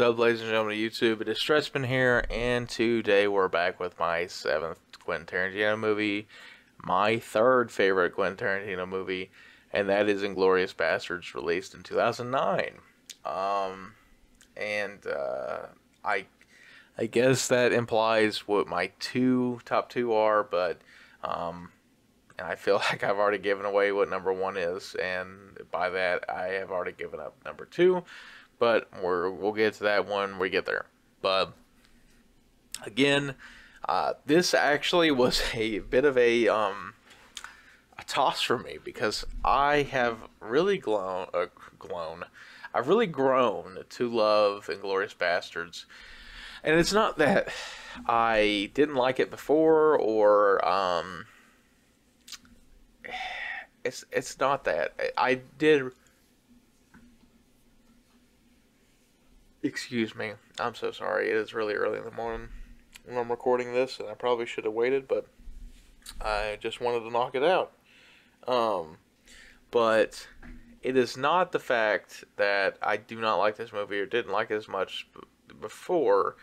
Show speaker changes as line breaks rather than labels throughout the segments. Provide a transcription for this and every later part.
What's up, ladies and gentlemen of YouTube? It is Stressman here, and today we're back with my 7th Quentin Tarantino movie, my 3rd favorite Quentin Tarantino movie, and that is Inglourious Basterds, released in 2009. And I I guess that implies what my top two are, but and I feel like I've already given away what number 1 is, and by that I have already given up number 2. But we'll get to that when we get there. But again, this actually was a bit of a toss for me because I have really I've really grown to love Inglourious Basterds, and it's not that I didn't like it before, or it's not that I did. Excuse me. I'm so sorry. It is really early in the morning when I'm recording this, and I probably should have waited, but I just wanted to knock it out. But it is not the fact that I do not like this movie or didn't like it as much before,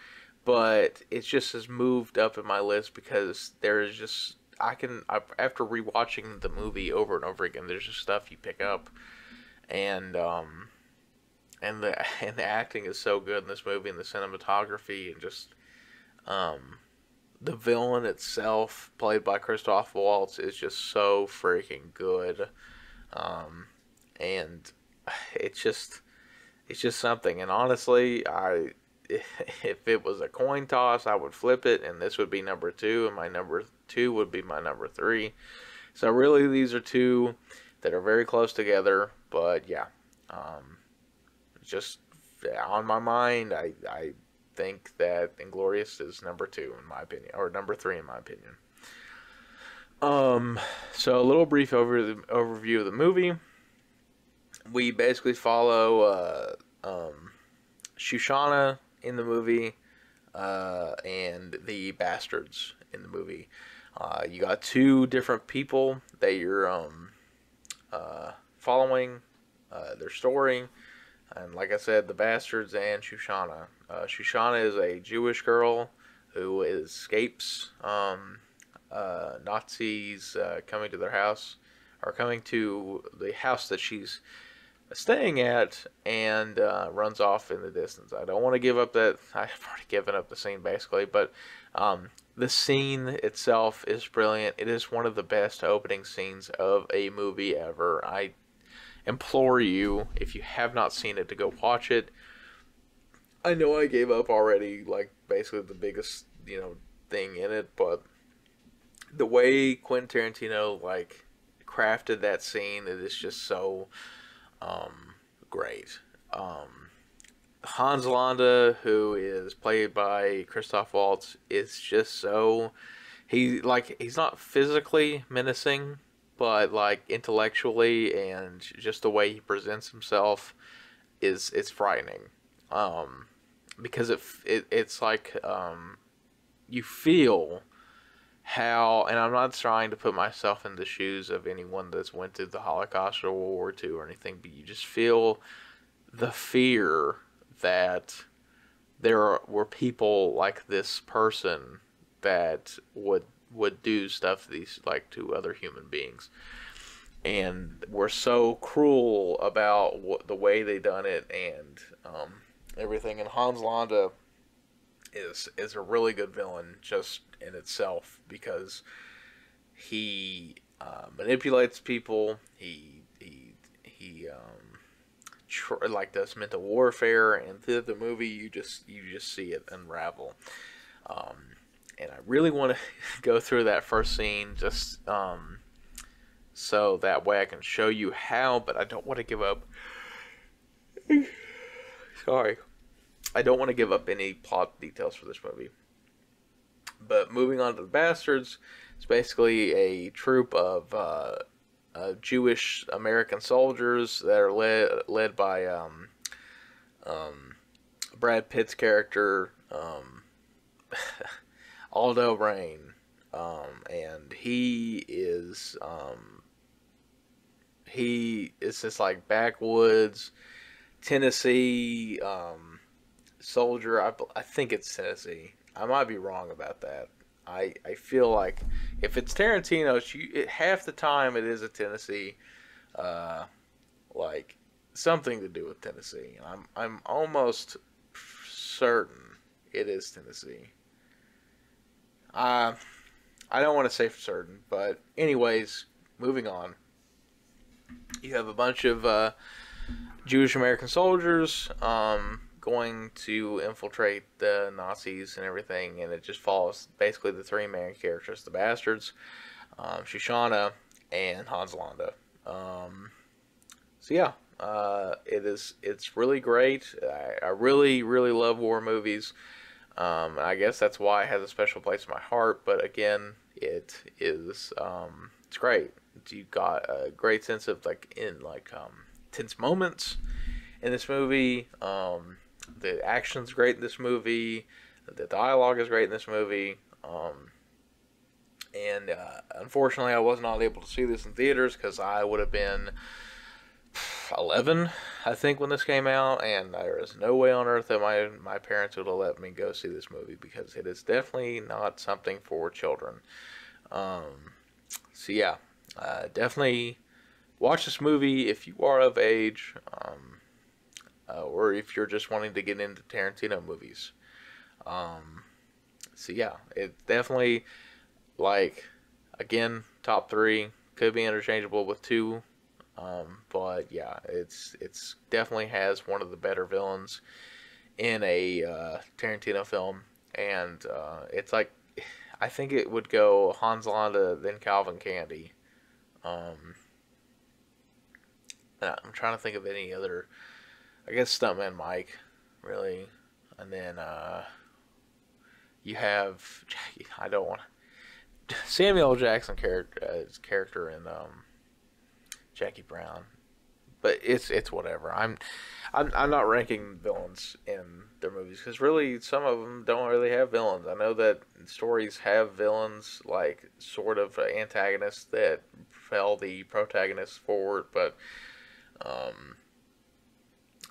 but it just has moved up in my list because there is just after rewatching the movie over and over again, there's just stuff you pick up, and the acting is so good in this movie, and the cinematography, and just the villain itself, played by Christoph Waltz, is just so freaking good, and it's just something. And honestly, if it was a coin toss, I would flip it, and this would be number 2, and my number 2 would be my number 3. So really, these are two that are very close together, but yeah. Just on my mind, I think that Inglourious is number 2 in my opinion, or number 3 in my opinion. So a little brief overview of the movie. We basically follow Shoshana in the movie, and the bastards in the movie. You got 2 different people that you're following their story. And like I said, the bastards and Shoshana. Shoshana is a Jewish girl who escapes Nazis coming to their house, or coming to the house that she's staying at, and runs off in the distance. I don't want to give up that. I've already given up the scene basically, but the scene itself is brilliant. It is one of the best opening scenes of a movie ever. I implore you, if you have not seen it, to go watch it. I know I gave up already, like, basically the biggest, thing in it, but the way Quentin Tarantino, like, crafted that scene, it is just so, great. Hans Landa, who is played by Christoph Waltz, is just so, he's not physically menacing, but like intellectually and just the way he presents himself it's frightening, because it's like you feel how, and I'm not trying to put myself in the shoes of anyone that's went through the Holocaust or World War II or anything, but you just feel the fear that there were people like this person that would do stuff to other human beings, and were so cruel about the way they done it, and everything. And Hans Landa is a really good villain just in itself, because he manipulates people. He does mental warfare, and through the movie you just see it unravel. And I really want to go through that first scene, just so that way I can show you how, but I don't want to give up. Sorry. I don't want to give up any plot details for this movie. But moving on to the Bastards, it's basically a troop of Jewish American soldiers that are led by Brad Pitt's character, Aldo Rain, and he is this like backwoods Tennessee soldier, I think it's Tennessee. I might be wrong about that. I feel like if it's Tarantino, half the time it is a Tennessee, uh, like something to do with Tennessee. I'm almost certain it is Tennessee. Uh, I don't want to say for certain, but anyways, moving on. You have a bunch of Jewish American soldiers going to infiltrate the Nazis and everything, and it just follows basically the three main characters: the bastards, Shoshana, and Hans Landa. So yeah, it's really great. I really really love war movies. I guess that's why it has a special place in my heart. But again, it's great. You've got a great sense of tense moments in this movie. The action's great in this movie. The dialogue is great in this movie. And unfortunately, I was not able to see this in theaters because I would have been 11, I think, when this came out, and there is no way on earth that my parents would have let me go see this movie because it is definitely not something for children. So yeah, definitely watch this movie if you are of age, or if you're just wanting to get into Tarantino movies. So yeah, it definitely, like, again, top three, could be interchangeable with two. But yeah, it's definitely has one of the better villains in a Tarantino film, and it's like, I think it would go Hans Landa, then Calvin Candy. Um, I'm trying to think of any other. I guess Stuntman Mike, really, and then you have Jackie. I don't want Samuel L. Jackson character in Jackie Brown, but it's whatever. I'm not ranking villains in their movies because really some of them don't really have villains. I know that stories have villains, like sort of antagonists that fell the protagonist forward, but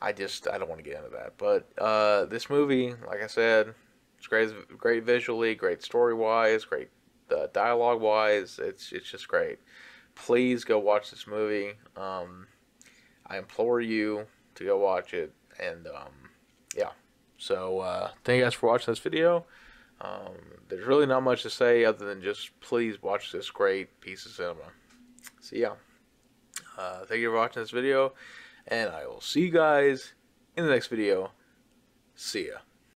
I don't want to get into that. But this movie, like I said, it's great visually, great story wise, great dialogue wise. It's just great. Please go watch this movie. I implore you to go watch it. And yeah. So thank you guys for watching this video. There's really not much to say other than just please watch this great piece of cinema. So yeah. Thank you for watching this video. And I will see you guys in the next video. See ya.